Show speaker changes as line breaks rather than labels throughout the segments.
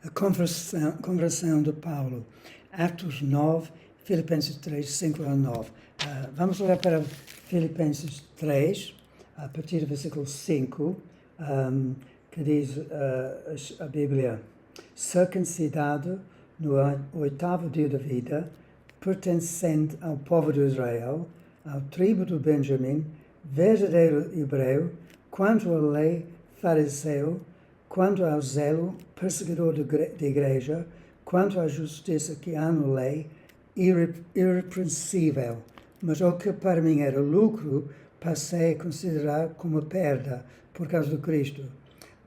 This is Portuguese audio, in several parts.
A conversão de Paulo. Atos 9, Filipenses 3, 5 a 9. Vamos olhar para Filipenses 3, a partir do versículo 5, que diz a Bíblia: circuncidado no 8º dia da vida, pertencente ao povo de Israel, ao tribo de Benjamim, verdadeiro hebreu, quanto à lei, fariseu, quanto ao zelo, perseguidor da igreja, quanto à justiça que há na lei, irrepreensível. Mas o que para mim era lucro, passei a considerar como perda por causa de Cristo.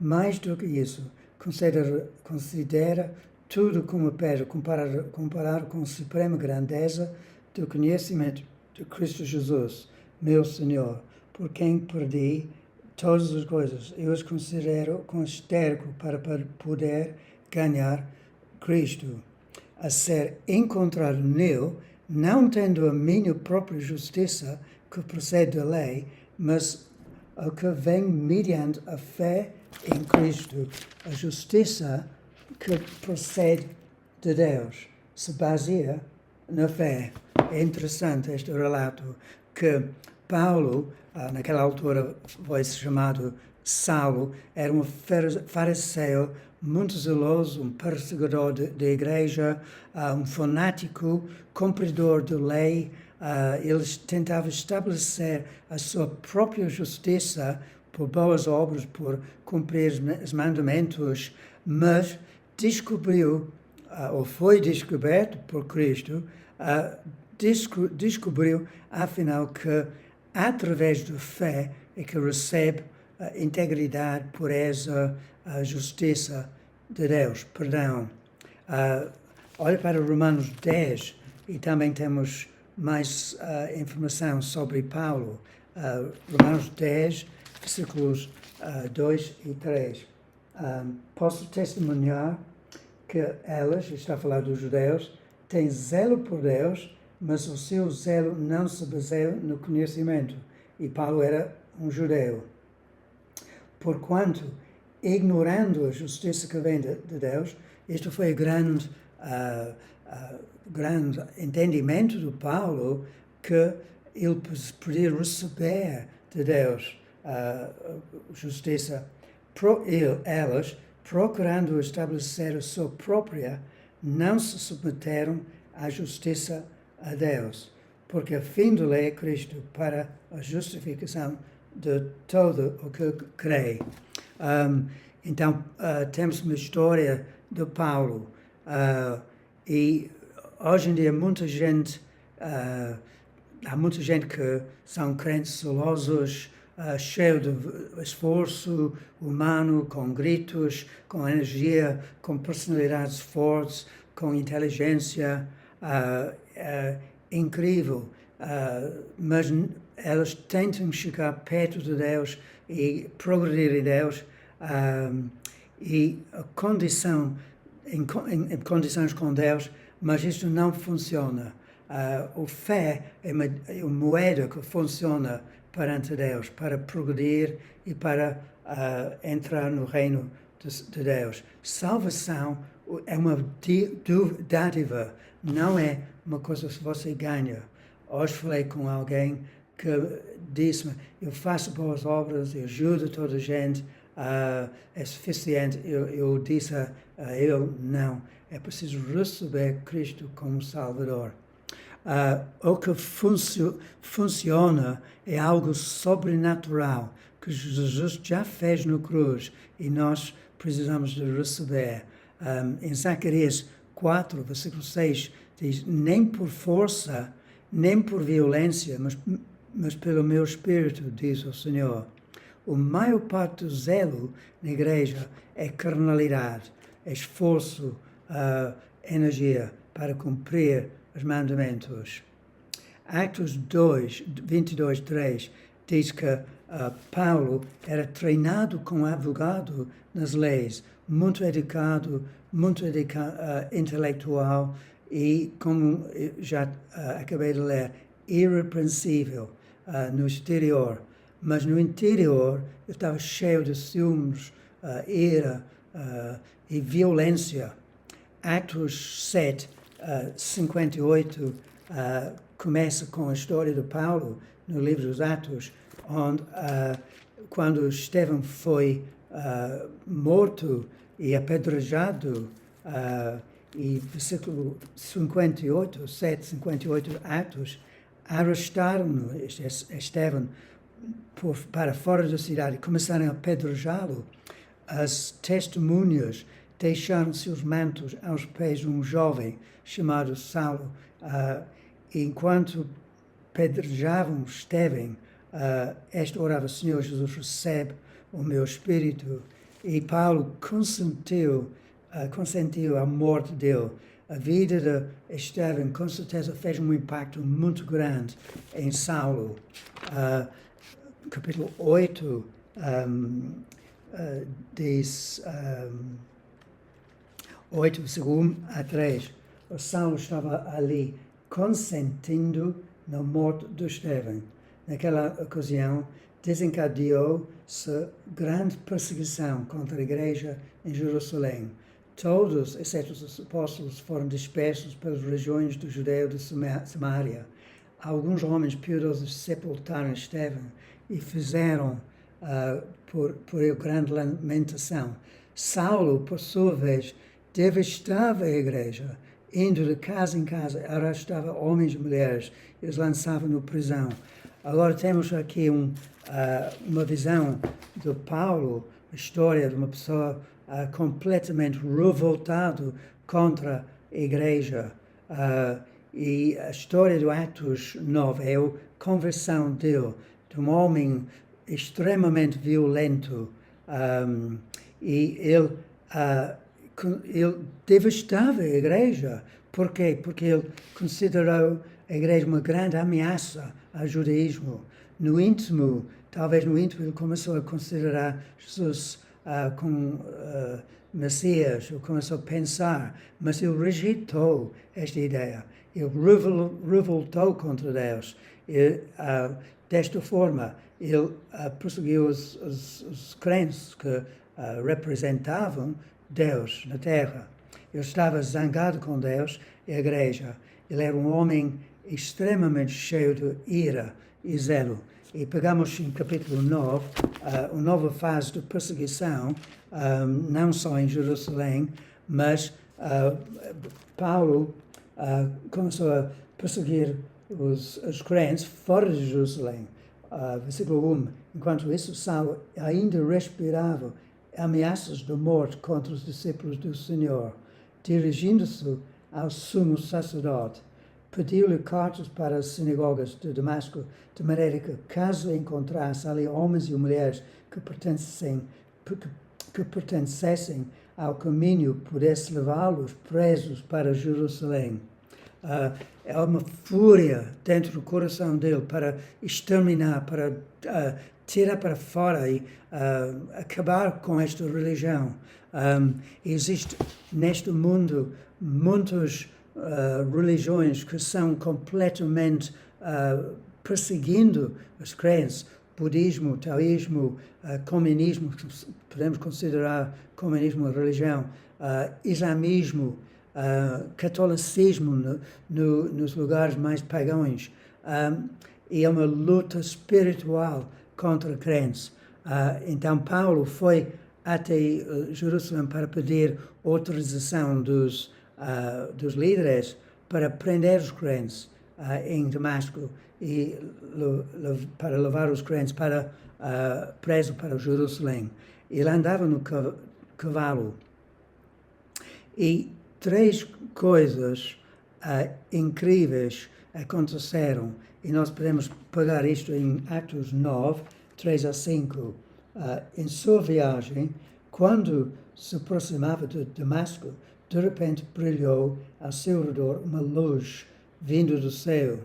Mais do que isso, considera tudo como perda, comparado com a suprema grandeza do conhecimento de Cristo Jesus, meu Senhor, por quem perdi todas as coisas. Eu os considero com esterco para poder ganhar Cristo, a ser encontrado nele, não tendo a minha própria justiça que procede da lei, mas a que vem mediante a fé em Cristo, a justiça que procede de Deus, se baseia na fé. É interessante este relato que Paulo, naquela altura foi chamado Saulo, era um fariseu muito zeloso, um perseguidor da igreja, um fanático, cumpridor de lei. Ele tentava estabelecer a sua própria justiça por boas obras, por cumprir os mandamentos, mas descobriu, ou foi descoberto por Cristo, descobriu, afinal, que através da fé é que recebe a integridade, pureza, a justiça de Deus, perdão. Olha para Romanos 10 e também temos mais informação sobre Paulo. Romanos 10, versículos 2 e 3. Posso testemunhar que elas, está a falar dos judeus, têm zelo por Deus, mas o seu zelo não se baseia no conhecimento. E Paulo era um judeu. Porquanto, ignorando a justiça que vem de Deus, isto foi o grande entendimento de Paulo, que ele podia receber de Deus justiça. Elas, procurando estabelecer a sua própria, não se submeteram à justiça a Deus, porque a fim da lei é Cristo para a justificação de todo o que crê. Então, temos uma história de Paulo, e hoje em dia há muita gente que são crentes zelosos, cheio de esforço humano, com gritos, com energia, com personalidades fortes, com inteligência incrível, mas elas tentam chegar perto de Deus e progredir em Deus, e em condições com Deus, mas isto não funciona. A fé é uma moeda que funciona perante Deus, para progredir e para entrar no reino de Deus. Salvação é uma dádiva, não é uma coisa que você ganha. Hoje falei com alguém que disse-me: eu faço boas obras, eu ajudo toda a gente, é suficiente. Eu disse a ele: não, é preciso receber Cristo como Salvador. O que funciona é algo sobrenatural que Jesus já fez na cruz e nós precisamos de receber. Em Zacarias 4, versículo 6, diz: nem por força, nem por violência, mas pelo meu Espírito, diz o Senhor. A maior parte do zelo na igreja é carnalidade, é esforço, energia para cumprir os mandamentos. Atos 2, 22, 3 diz que Paulo era treinado como advogado nas leis, muito educado, intelectual e, como já acabei de ler, irrepreensível no exterior. Mas no interior eu estava cheio de ciúmes, ira, e violência. Atos 7, 58, começa com a história de Paulo, no livro dos Atos, onde quando Estevão foi morto e apedrejado, e versículo 58, 7, 58 Atos, arrestaram-no, Estevão, para fora da cidade, começaram a apedrejá-lo. As testemunhas deixaram seus mantos aos pés de um jovem chamado Saulo. Enquanto apedrejavam Estevão, esta orava: Senhor Jesus, recebe o meu espírito. E Paulo consentiu à morte dele. A vida de Estevão, com certeza, fez um impacto muito grande em Saulo. Capítulo 8 diz, 8, versículo 1 a 3, o Saulo estava ali consentindo na morte de Estevão. Naquela ocasião, desencadeou-se grande perseguição contra a igreja em Jerusalém. Todos, exceto os apóstolos, foram dispersos pelas regiões do Judeu e de Samaria. Alguns homens piedosos sepultaram Estevão e fizeram por ele grande lamentação. Saulo, por sua vez, devastava a igreja, indo de casa em casa, arrastava homens e mulheres e os lançava na prisão. Agora temos aqui uma visão de Paulo, a história de uma pessoa completamente revoltada contra a igreja. E a história do Atos 9 é a conversão dele, de um homem extremamente violento. E ele devastava a igreja. Por quê? Porque ele considerou a igreja uma grande ameaça ao judaísmo. No íntimo, ele começou a considerar Jesus como Messias, ele começou a pensar, mas ele rejeitou esta ideia. Ele revoltou contra Deus. Desta forma, ele perseguiu os crentes que representavam Deus na terra. Ele estava zangado com Deus e a igreja. Ele era um homem extremamente cheio de ira e zelo. E pegamos em capítulo 9, uma nova fase de perseguição, não só em Jerusalém, mas Paulo começou a perseguir os crentes fora de Jerusalém. Versículo 1, enquanto isso, Saulo ainda respirava ameaças de morte contra os discípulos do Senhor. Dirigindo-se ao sumo sacerdote, pediu-lhe cartas para as sinagogas de Damasco, de maneira que, caso encontrasse ali homens e mulheres que pertencessem ao caminho, pudesse levá-los presos para Jerusalém. É uma fúria dentro do coração dele para exterminar, para tirar para fora e acabar com esta religião. Existe neste mundo muitas religiões que são completamente perseguindo os crentes. Budismo, taoísmo, comunismo, podemos considerar comunismo uma religião, islamismo, catolicismo nos lugares mais pagãos. E é uma luta espiritual contra crentes. Então Paulo foi até Jerusalém para pedir autorização dos líderes para prender os crentes em Damasco e para levar os crentes preso para Jerusalém. Ele andava no cavalo. E 3 coisas incríveis aconteceram. E nós podemos pegar isto em Atos 9, 3 a 5. Em sua viagem, quando se aproximava de Damasco, de repente brilhou ao seu redor uma luz vindo do céu.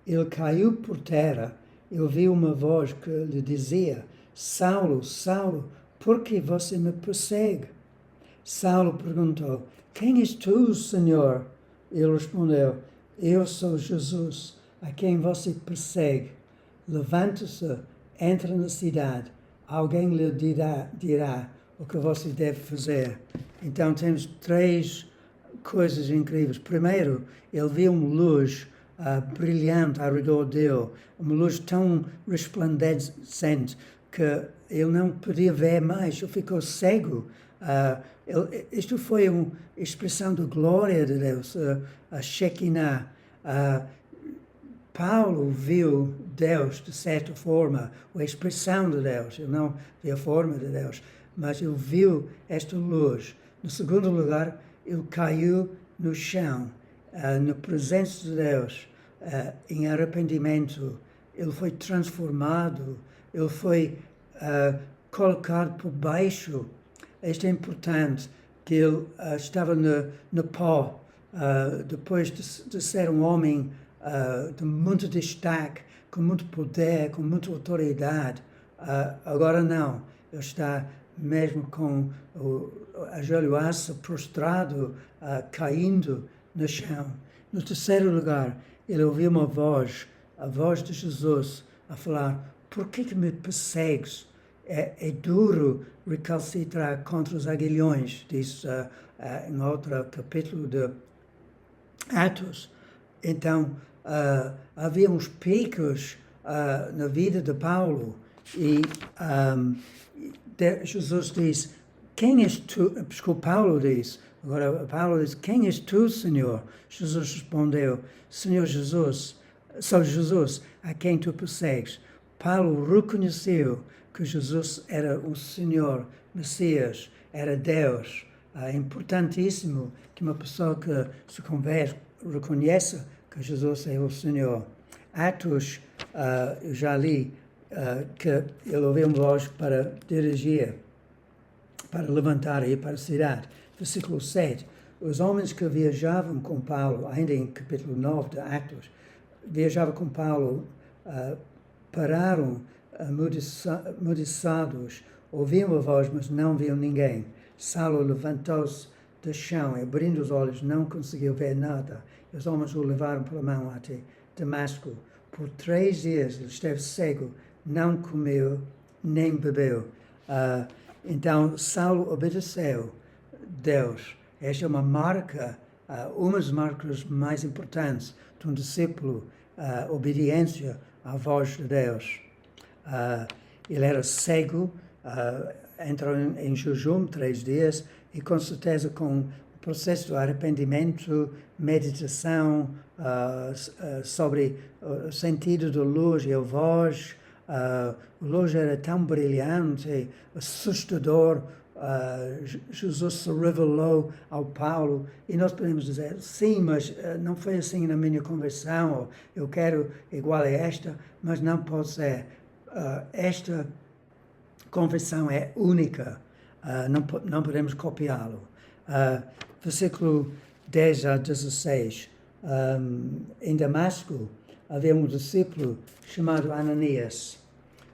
Ele caiu por terra e ouviu uma voz que lhe dizia: Saulo, Saulo, por que você me persegue? Saulo perguntou: Quem és tu, Senhor? Ele respondeu: Eu sou Jesus, a quem você persegue. Levante-se, entre na cidade. Alguém lhe dirá o que você deve fazer. Então temos 3 coisas incríveis. Primeiro, ele viu uma luz brilhante ao redor dele, uma luz tão resplandecente que ele não podia ver mais, ele ficou cego. Isto foi uma expressão da glória de Deus, a Shekinah. Paulo viu Deus de certa forma, a expressão de Deus, ele não viu a forma de Deus, mas ele viu esta luz. No segundo lugar, ele caiu no chão, na presença de Deus, em arrependimento. Ele foi transformado, ele foi colocado por baixo. Isto é importante, que ele estava no pó, depois de ser um homem de muito destaque, com muito poder, com muita autoridade. Agora não, ele está mesmo com o ajoelhado, prostrado, caindo no chão. No terceiro lugar, ele ouviu uma voz, a voz de Jesus, a falar: por que me persegues? É duro recalcitrar contra os aguilhões, diz em outro capítulo de Atos. Então, havia uns picos na vida de Paulo e Jesus diz: quem és tu? Paulo diz, agora Paulo diz: quem és tu, Senhor? Jesus respondeu: Senhor Jesus, sou Jesus a quem tu persegues. Paulo reconheceu que Jesus era o Senhor, Messias, era Deus. É importantíssimo que uma pessoa que se converte reconheça que Jesus é o Senhor. Atos, eu já li que ele ouviu uma voz para dirigir, para levantar e ir para a cidade. Versículo 7. Os homens que viajavam com Paulo, ainda em capítulo 9 de Atos, viajavam com Paulo, pararam amudiçados, ouviam a voz, mas não viam ninguém. Saulo levantou-se do chão e, abrindo os olhos, não conseguiu ver nada. Os homens o levaram pela mão até Damasco. Por 3 dias ele esteve cego, não comeu nem bebeu. Então Saulo obedeceu Deus. Esta é uma marca, uma das marcas mais importantes de um discípulo, obediência à voz de Deus. Ele era cego, entrou em jejum 3 dias e com certeza com o processo de arrependimento, meditação sobre o sentido da luz e a voz. A luz era tão brilhante, assustador. Jesus se revelou ao Paulo e nós podemos dizer: sim, mas não foi assim na minha conversão, eu quero igual a esta, mas não pode ser. Esta conversão é única, não podemos copiá-lo. Versículo 10 a 16. Em Damasco havia um discípulo chamado Ananias.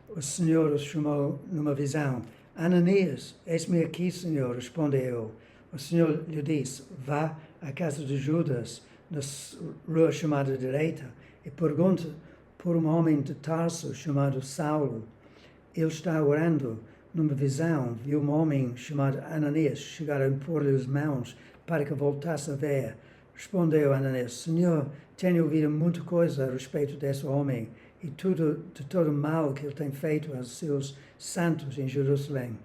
O Senhor o chamou numa visão. Ananias, eis-me aqui, Senhor, respondeu. O Senhor lhe disse: vá à casa de Judas, na rua chamada direita, e pergunte por um homem de Tarso chamado Saulo. Ele está orando. Numa visão, viu um homem chamado Ananias chegar a impor-lhe as mãos para que voltasse a ver. Respondeu Ananias: Senhor, tenho ouvido muita coisa a respeito desse homem e de todo o mal que ele tem feito aos seus santos em Jerusalém.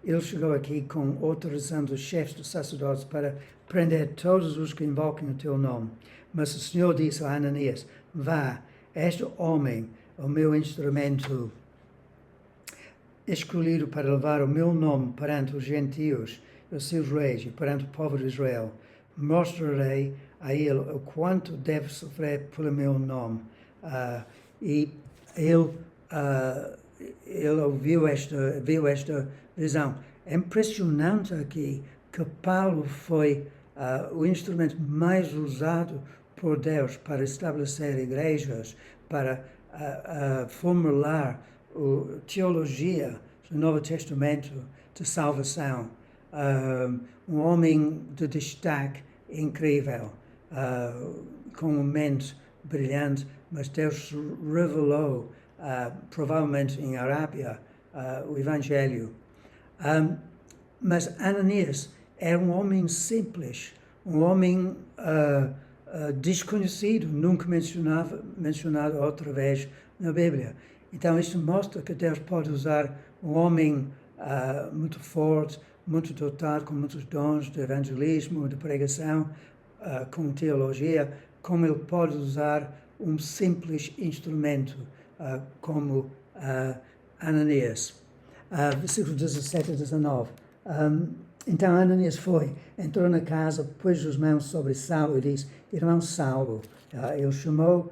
Ele chegou aqui com autorização dos chefes dos sacerdotes para prender todos os que invocam o teu nome. Mas o Senhor disse a Ananias: vá, este homem é o meu instrumento escolhido para levar o meu nome perante os gentios, os seus reis e perante o povo de Israel. Mostrarei a ele o quanto deve sofrer pelo meu nome. E ele viu esta visão. É impressionante aqui que Paulo foi o instrumento mais usado por Deus para estabelecer igrejas, para formular teologia do Novo Testamento de salvação. Um homem de destaque incrível, com uma mente brilhante, mas Deus revelou, provavelmente em Arábia, o Evangelho. mas Ananias era um homem simples, um homem desconhecido, nunca mencionado outra vez na Bíblia. Então isto mostra que Deus pode usar um homem muito forte, muito dotado, com muitos dons de evangelismo, de pregação, com teologia, como ele pode usar um simples instrumento como Ananias. Versículos 17 e 19. Então Ananias entrou na casa, pôs as mãos sobre Saulo e disse: Irmão Saulo. Ele chamou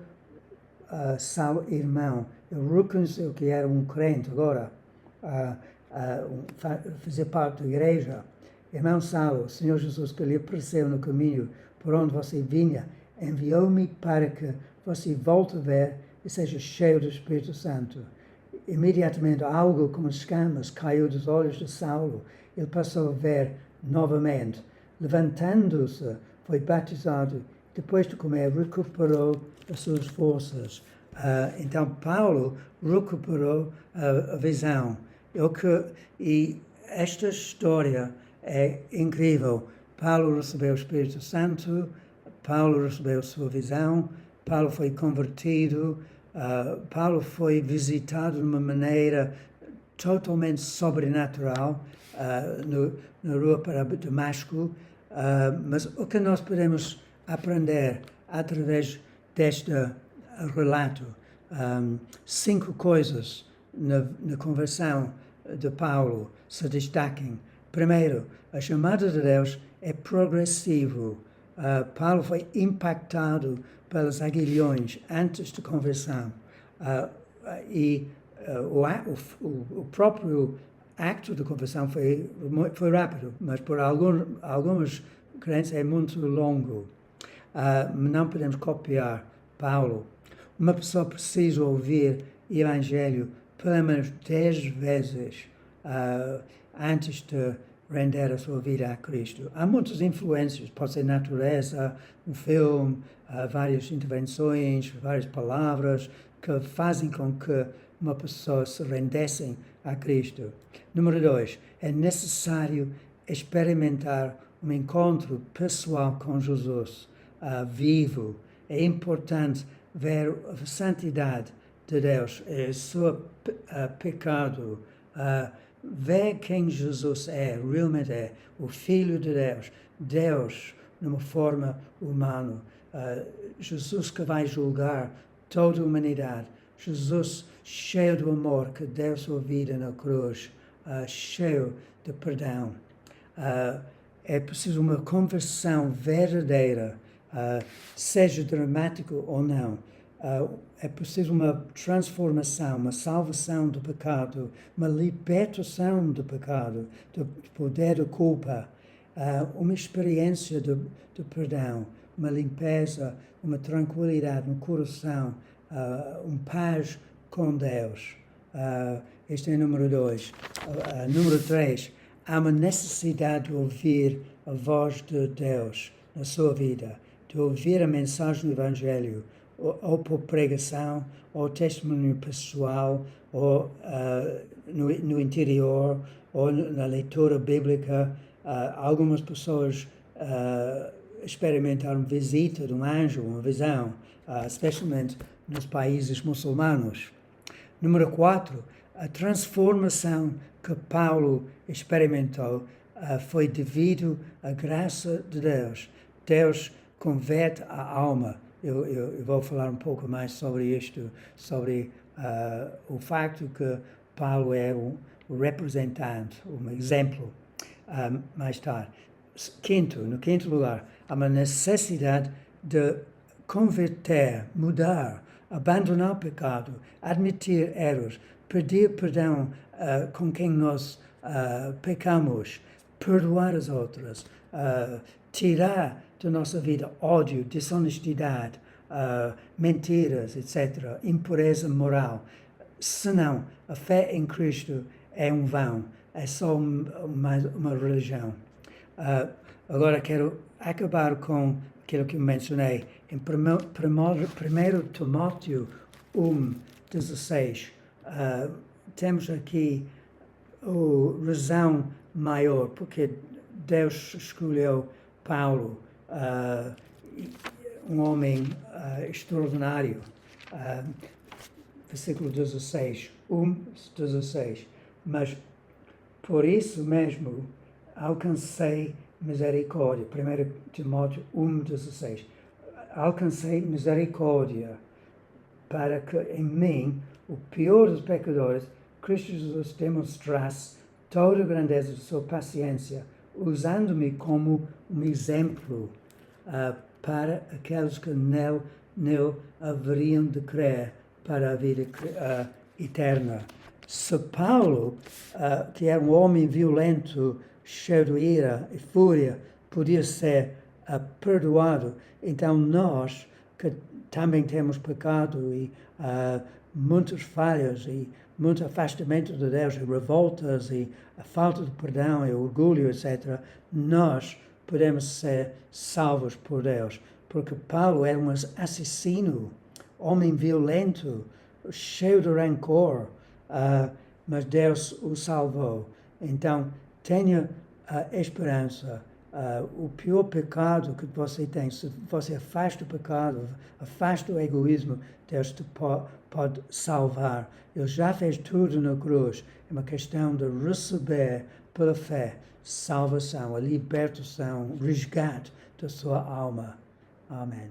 Saulo irmão. Ele reconheceu que era um crente agora, fazer parte da igreja. Irmão Saulo, o Senhor Jesus que lhe apareceu no caminho por onde você vinha, enviou-me para que você volte a ver e seja cheio do Espírito Santo. Imediatamente algo como escamas caiu dos olhos de Saulo. Ele passou a ver novamente. Levantando-se, foi batizado. Depois de comer, recuperou as suas forças. Então Paulo recuperou a visão. E esta história é incrível. Paulo recebeu o Espírito Santo, Paulo recebeu sua visão, Paulo foi convertido, Paulo foi visitado de uma maneira totalmente sobrenatural na rua para Damasco. Mas o que nós podemos aprender através deste relato? 5 coisas na conversão de Paulo se destacam. Primeiro, a chamada de Deus é progressivo. Paulo foi impactado pelos aguilhões antes da conversão. O próprio acto de conversão foi rápido, mas por algumas crentes é muito longo. Não podemos copiar Paulo. Uma pessoa precisa ouvir o Evangelho pelo menos 10 vezes antes de render a sua vida a Cristo. Há muitas influências, pode ser natureza, um filme, várias intervenções, várias palavras que fazem com que uma pessoa se rendesse a Cristo. Número 2, é necessário experimentar um encontro pessoal com Jesus, vivo. É importante ver a santidade de Deus, o seu pecado, ver quem Jesus realmente é, o Filho de Deus, Deus numa forma humana, Jesus que vai julgar toda a humanidade, Jesus cheio do amor que deu sua vida na cruz, cheio de perdão. É preciso uma conversão verdadeira, seja dramático ou não. É preciso uma transformação, uma salvação do pecado, uma libertação do pecado, do poder da culpa, uma experiência de perdão, uma limpeza, uma tranquilidade no coração, paz com Deus. Este é número 2. Número 3, há uma necessidade de ouvir a voz de Deus na sua vida, de ouvir a mensagem do Evangelho, ou por pregação, ou testemunho pessoal, ou no interior, ou na leitura bíblica. Algumas pessoas experimentaram visita de um anjo, uma visão, especialmente nos países muçulmanos. Número 4, a transformação que Paulo experimentou foi devido à graça de Deus. Deus converte a alma. Eu vou falar um pouco mais sobre isto, sobre o facto que Paulo é um representante, um exemplo, mais tarde. No quinto lugar, há uma necessidade de converter, mudar, abandonar o pecado, admitir erros, pedir perdão com quem nós pecamos, perdoar as outras, tirar da nossa vida ódio, desonestidade, mentiras, etc., impureza moral. Senão, a fé em Cristo é um vão, é só uma religião. Agora quero acabar com aquilo que eu mencionei. Em 1 Timóteo 1:16, temos aqui a razão maior, porque Deus escolheu Paulo, um homem extraordinário. Versículo 16, 16. Mas por isso mesmo alcancei misericórdia. 1 Timóteo 1,16. Alcancei misericórdia para que em mim, o pior dos pecadores, Cristo Jesus demonstrasse toda a grandeza de sua paciência, usando-me como um exemplo para aqueles que nele haveriam de crer para a vida eterna. Se Paulo, que era um homem violento, cheio de ira e fúria, podia ser perdoado, então nós, que também temos pecado e muitas falhas e muito afastamento de Deus e revoltas e a falta de perdão e orgulho, etc., nós podemos ser salvos por Deus. Porque Paulo era um assassino, homem violento, cheio de rancor, mas Deus o salvou. Então, tenha esperança. O pior pecado que você tem, se você afasta o pecado, afasta o egoísmo, Deus te pode salvar. Ele já fez tudo na cruz. É uma questão de receber pela fé salvação, a libertação, o resgate da sua alma. Amém.